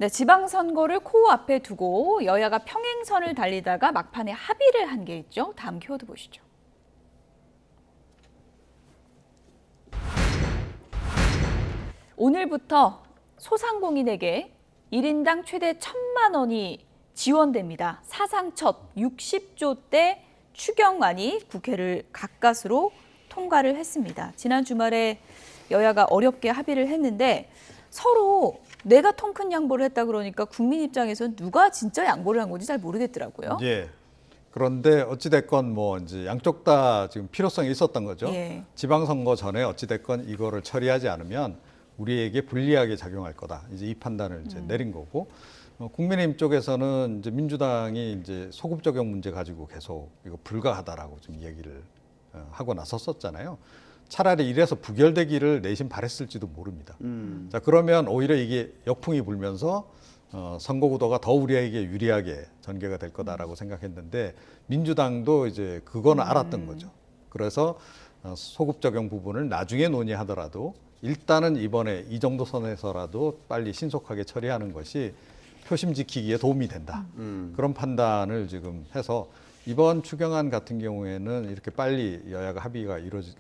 네, 지방선거를 코앞에 두고 여야가 평행선을 달리다가 막판에 합의를 한 게 있죠. 다음 키워드 보시죠. 오늘부터 소상공인에게 1인당 최대 1,000만 원이 지원됩니다. 사상 첫 60조대 추경안이 국회를 가까스로 통과를 했습니다. 지난 주말에 여야가 어렵게 합의를 했는데 서로 내가 통 큰 양보를 했다 그러니까 국민 입장에서는 누가 진짜 양보를 한 건지 잘 모르겠더라고요. 예. 그런데 어찌됐건 뭐 이제 양쪽 다 지금 필요성이 있었던 거죠. 예. 지방선거 전에 어찌됐건 이거를 처리하지 않으면 우리에게 불리하게 작용할 거다. 이제 이 판단을 이제 내린 거고, 국민의힘 쪽에서는 이제 민주당이 이제 소급 적용 문제 가지고 계속 이거 불가하다라고 좀 얘기를 하고 나섰었잖아요. 차라리 이래서 부결되기를 내심 바랬을지도 모릅니다. 자, 그러면 오히려 이게 역풍이 불면서 선거 구도가 더 우리에게 유리하게 전개가 될 거다라고 생각했는데 민주당도 이제 그거는 알았던 거죠. 그래서 소급 적용 부분을 나중에 논의하더라도 일단은 이번에 이 정도 선에서라도 빨리 신속하게 처리하는 것이 표심 지키기에 도움이 된다. 그런 판단을 지금 해서 이번 추경안 같은 경우에는 이렇게 빨리 여야가 합의가 이루어질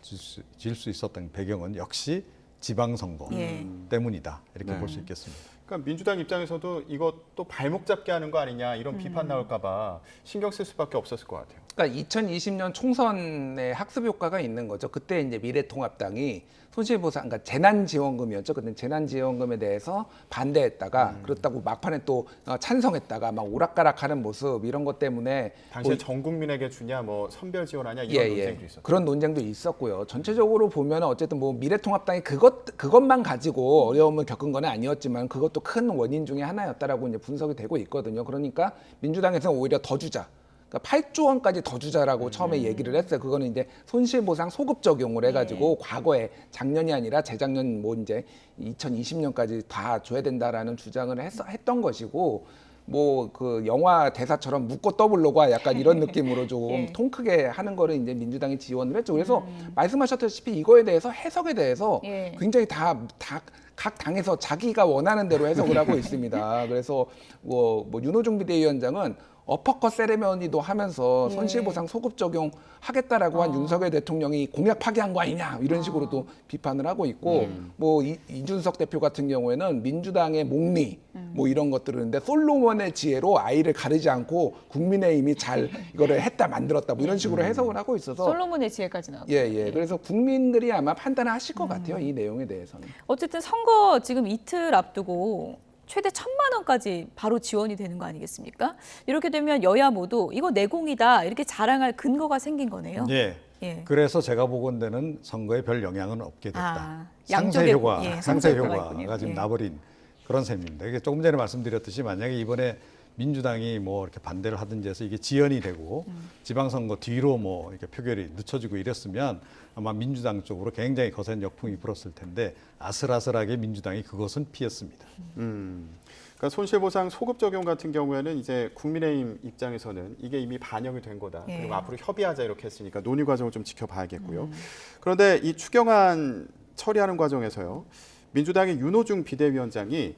수 있었던 배경은 역시 지방선거 때문이다. 이렇게 볼 수 있겠습니다. 그러니까 민주당 입장에서도 이것도 발목 잡게 하는 거 아니냐 이런 비판 나올까 봐 신경 쓸 수밖에 없었을 것 같아요. 그러니까 2020년 총선에 학습 효과가 있는 거죠. 그때 이제 미래통합당이 손실보상, 그러니까 재난지원금이었죠. 근데 재난지원금에 대해서 반대했다가 그렇다고 막판에 또 찬성했다가 막 오락가락하는 모습 이런 것 때문에 당시에 전 국민에게 주냐, 뭐 선별 지원하냐 이런 논쟁도 있었죠. 그런 논쟁도 있었고요. 전체적으로 보면 어쨌든 뭐 미래통합당이 그것만 가지고 어려움을 겪은 건 아니었지만 그것도 큰 원인 중에 하나였다라고 이제 분석이 되고 있거든요. 그러니까 민주당에서는 오히려 더 주자. 그러니까 8조 원까지 더 주자라고 처음에 얘기를 했어요. 그거는 이제 손실보상 소급 적용을 해가지고 과거에 작년이 아니라 재작년 뭐 이제 2020년까지 다 줘야 된다라는 주장을 했던 것이고 뭐 그 영화 대사처럼 묻고 떠블로가 약간 이런 느낌으로 좀 통 크게 하는 거를 이제 민주당이 지원을 했죠. 그래서 말씀하셨다시피 이거에 대해서 해석에 대해서 굉장히 각 당에서 자기가 원하는 대로 해석을 하고 있습니다. 그래서 뭐 윤호중 비대위원장은 어퍼컷 세레머니도 하면서 손실보상 소급 적용하겠다라고 한 윤석열 대통령이 공약 파기한 거 아니냐 이런 식으로도 비판을 하고 있고 뭐 이준석 대표 같은 경우에는 민주당의 목리 뭐 이런 것들을 했는데 솔로몬의 지혜로 아이를 가르지 않고 국민의힘이 잘 이거를 했다 만들었다 뭐 이런 식으로 해석을 하고 있어서 솔로몬의 지혜까지 나왔고. 그래서 국민들이 아마 판단을 하실 것 같아요. 이 내용에 대해서는. 어쨌든 선거 지금 이틀 앞두고 최대 1,000만 원까지 바로 지원이 되는 거 아니겠습니까? 이렇게 되면 여야 모두 이거 내공이다 이렇게 자랑할 근거가 생긴 거네요. 예. 그래서 제가 보건대는 선거에 별 영향은 없게 됐다. 상쇄 효과가 지금 나버린 그런 셈입니다. 이게 조금 전에 말씀드렸듯이 만약에 이번에 민주당이 뭐 이렇게 반대를 하든지 해서 이게 지연이 되고 지방선거 뒤로 뭐 이렇게 표결이 늦춰지고 이랬으면 아마 민주당 쪽으로 굉장히 거센 역풍이 불었을 텐데 아슬아슬하게 민주당이 그것은 피했습니다. 그러니까 손실보상 소급 적용 같은 경우에는 이제 국민의힘 입장에서는 이게 이미 반영이 된 거다. 그리고 앞으로 협의하자 이렇게 했으니까 논의 과정을 좀 지켜봐야겠고요. 그런데 이 추경안 처리하는 과정에서요. 민주당의 윤호중 비대위원장이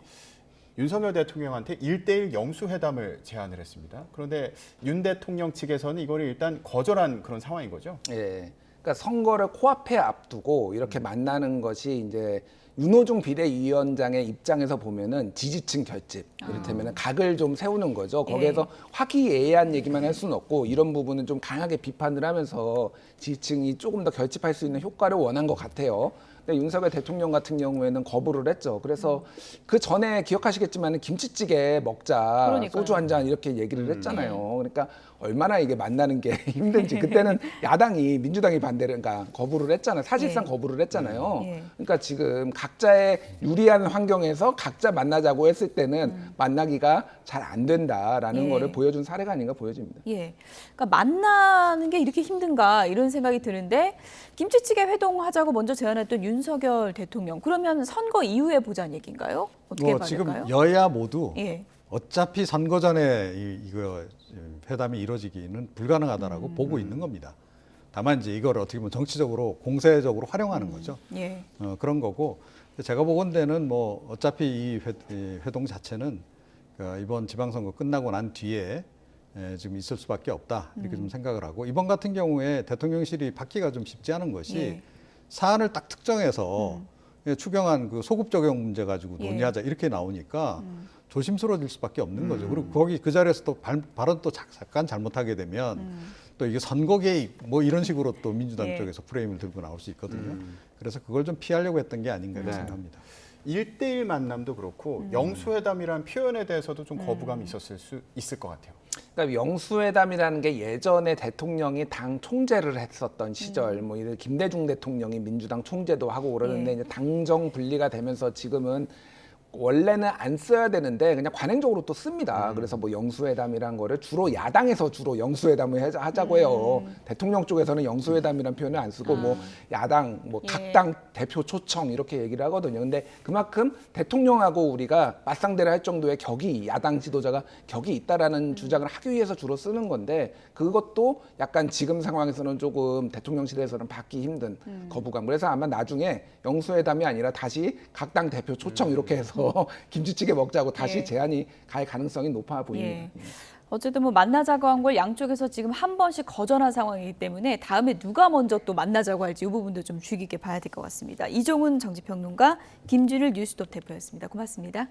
윤석열 대통령한테 1대1 영수회담을 제안을 했습니다. 그런데 윤 대통령 측에서는 이거를 일단 거절한 그런 상황인 거죠. 그러니까 선거를 코앞에 앞두고 이렇게 만나는 것이 이제 윤호중 비대위원장의 입장에서 보면은 지지층 결집, 이를테면 각을 좀 세우는 거죠. 거기에서 화기애애한 얘기만 할 수는 없고 이런 부분은 좀 강하게 비판을 하면서 지지층이 조금 더 결집할 수 있는 효과를 원한 것 같아요. 근데 윤석열 대통령 같은 경우에는 거부를 했죠. 그래서 그 전에 기억하시겠지만 김치찌개 먹자, 그러니까요. 소주 한 잔 이렇게 얘기를 했잖아요. 그러니까 얼마나 이게 만나는 게 힘든지 그때는 야당이 민주당이 반대를 그러니까 거부를 했잖아요. 사실상 거부를 했잖아요. 그러니까 지금 각자의 유리한 환경에서 각자 만나자고 했을 때는 만나기가 잘 안 된다라는 거를 보여준 사례가 아닌가 보여집니다. 그러니까 만나는 게 이렇게 힘든가 이런 생각이 드는데 김치찌개 회동하자고 먼저 제안했던 윤석열 대통령 그러면 선거 이후에 보자는 얘기인가요? 어떻게 봐야 지금 될까요? 여야 모두 어차피 선거 전에 이거 회담이 이루어지기는 불가능하다라고 보고 있는 겁니다. 다만 이제 이걸 어떻게 보면 정치적으로 공세적으로 활용하는 거죠. 예. 그런 거고 제가 보건대는 뭐 어차피 이 회동 자체는 그러니까 이번 지방선거 끝나고 난 뒤에 지금 있을 수밖에 없다 이렇게 좀 생각을 하고 이번 같은 경우에 대통령실이 받기가 좀 쉽지 않은 것이 예. 사안을 딱 특정해서 추경안 그 소급 적용 문제 가지고 예. 논의하자 이렇게 나오니까 조심스러워질 수밖에 없는 거죠. 그리고 거기 그 자리에서 또 발언 또 잠깐 잘못하게 되면 또 이게 선거 개입 뭐 이런 식으로 또 민주당 예. 쪽에서 프레임을 들고 나올 수 있거든요. 그래서 그걸 좀 피하려고 했던 게 아닌가 이렇게 네. 생각합니다. 1대1 만남도 그렇고 영수회담이라는 표현에 대해서도 좀 거부감이 있었을 수 있을 것 같아요. 그러니까 영수회담이라는 게 예전에 대통령이 당 총재를 했었던 시절, 뭐 이런 김대중 대통령이 민주당 총재도 하고 그러는데 예. 이제 당정 분리가 되면서 지금은 원래는 안 써야 되는데 그냥 관행적으로 또 씁니다. 그래서 뭐 영수회담이란 거를 주로 야당에서 주로 영수회담을 하자고 해요. 대통령 쪽에서는 영수회담이란 표현을 안 쓰고 뭐 야당, 뭐 예. 각 당 대표 초청 이렇게 얘기를 하거든요. 근데 그만큼 대통령하고 우리가 맞상대를 할 정도의 격이 야당 지도자가 격이 있다라는 주장을 하기 위해서 주로 쓰는 건데 그것도 약간 지금 상황에서는 조금 대통령실에서는 받기 힘든 거부감. 그래서 아마 나중에 영수회담이 아니라 다시 각 당 대표 초청 이렇게 해서 김치찌개 먹자고 다시 예. 제안이 갈 가능성이 높아 보입니다. 예. 어쨌든 뭐 만나자고 한 걸 양쪽에서 지금 한 번씩 거절한 상황이기 때문에 다음에 누가 먼저 또 만나자고 할지 이 부분도 좀 주의 깊게 봐야 될 것 같습니다. 이종훈 정치평론가, 김준일 뉴스톱 대표였습니다. 고맙습니다.